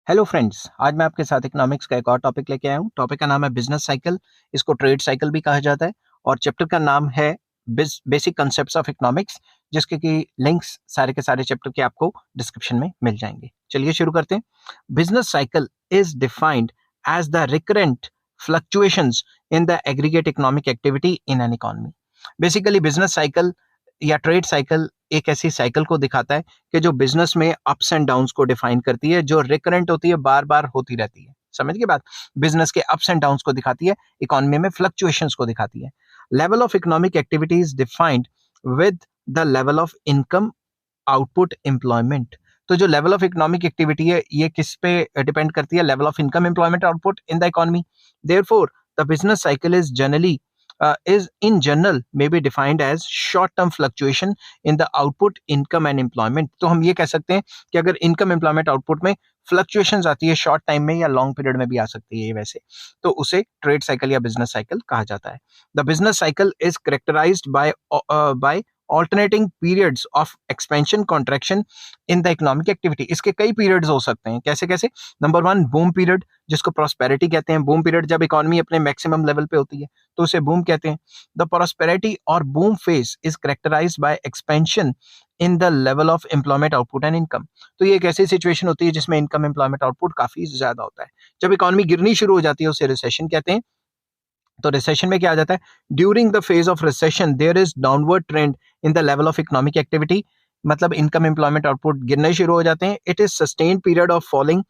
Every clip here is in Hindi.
हेलो फ्रेंड्स, आज मैं आपके साथ इकोनॉमिक्स का एक और टॉपिक लेके आया हूँ। टॉपिक का नाम है बिजनेस साइकिल। इसको ट्रेड साइकिल भी कहा जाता है और चैप्टर का नाम है बेसिक कॉन्सेप्ट्स ऑफ इकोनॉमिक्स, जिसके की लिंक्स सारे के सारे चैप्टर के आपको डिस्क्रिप्शन में मिल जाएंगे। चलिए शुरू करते हैं। Business cycle is defined as the recurrent fluctuations in the aggregate economic activity in an economy. Basically business cycle या ट्रेड साइकिल एक ऐसी साइकिल को दिखाता है कि जो बिजनेस में अप्स एंड डाउन्स को डिफाइन करती है, जो रिकरेंट होती है, बार बार होती रहती है। समझ के बात, बिजनेस के अप्स एंड डाउन्स को दिखाती है, इकोनॉमी में फ्लक्चुएशंस को दिखाती है। Level of economic activity is defined with the level of income, output, employment. तो जो लेवल ऑफ इकोनॉमिक एक्टिविटी है, ये किस पे डिपेंड करती है? Level of income, employment, output in the economy. Therefore the business cycle is generally is in general may be defined as short term fluctuation in the output, income and employment। तो हम ये कह सकते हैं कि अगर इनकम, एम्प्लॉयमेंट, आउटपुट में फ्लक्चुएशंस आती है शॉर्ट टाइम में या लॉन्ग पीरियड में भी आ सकती है ये वैसे, तो उसे ट्रेड साइकिल या बिजनेस साइकिल कहा जाता है। The business cycle is characterised by alternating periods of expansion, contraction in the economic activity. इसके कई पीरियड्स हो सकते हैं। कैसे कैसे? नंबर वन, बूम पीरियड, जिसको प्रॉस्पेरिटी कहते हैं। बूम पीरियड जब इकोनॉमी अपने मैक्सिमम लेवल पे होती है तो उसे बूम कहते हैं। द प्रॉस्पेरिटी और boom phase is characterised by expansion in the level of employment, output and income. तो ये एक ऐसी सिचुएशन होती है जिसमें इनकम, एम्प्लॉयमेंट, आउटपुट काफी ज्यादा होता है। जब इकोनॉमी गिरनी शुरू हो जाती है उसे रिसेशन कहते हैं। तो रिसेशन में क्या आ जाता है? During the phase of recession there is downward trend in the level of economic activity. मतलब इनकम, एम्प्लॉयमेंट, आउटपुट गिरने शुरू हो जाते हैं। It is sustained period of falling,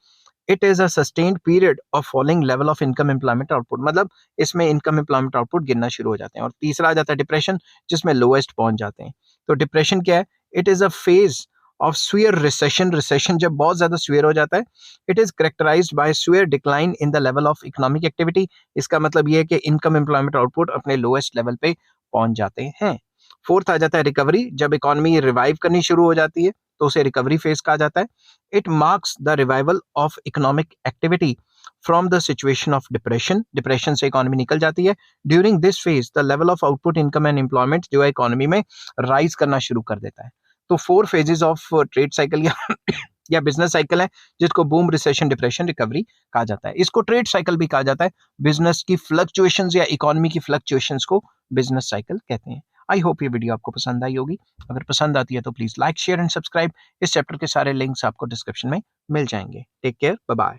it is a sustained period of falling level of income, employment, output. मतलब इसमें इनकम, एम्प्लॉयमेंट, आउटपुट गिरना शुरू हो जाते हैं। और तीसरा आ जाता है डिप्रेशन, जिसमें लोएस्ट पहुंच जाते हैं। तो डिप्रेशन क्या है? It is a phase of severe recession. Recession जब बहुत ज्यादा स्वीयर हो जाता है। It is characterised by severe decline in the level of economic activity. इसका मतलब ये है कि इनकम, एम्प्लॉयमेंट, आउटपुट अपने लोएस्ट लेवल पे पहुंच जाते हैं। फोर्थ आ जाता है रिकवरी। जब इकोनॉमी रिवाइव करनी शुरू हो जाती है तो उसे रिकवरी फेज कहा जाता है। It marks the revival of economic activity from the situation of depression. Depression से इकोनॉमी निकल जाती है। During this phase the level of output, income and employment जो है इकोनॉमी में राइज करना शुरू कर देता है। तो 4 फेजेस ऑफ ट्रेड साइकिल या बिजनेस साइकिल है, जिसको बूम, रिसेशन, डिप्रेशन, रिकवरी कहा जाता है। इसको ट्रेड साइकिल भी कहा जाता है। बिजनेस की फ्लक्चुएशंस या इकोनॉमी की फ्लक्चुएशंस को बिजनेस साइकिल कहते हैं। आई होप ये वीडियो आपको पसंद आई होगी। अगर पसंद आती है तो please like, share and subscribe. इस चैप्टर के सारे लिंक्स आपको डिस्क्रिप्शन में मिल जाएंगे। Take care, bye bye.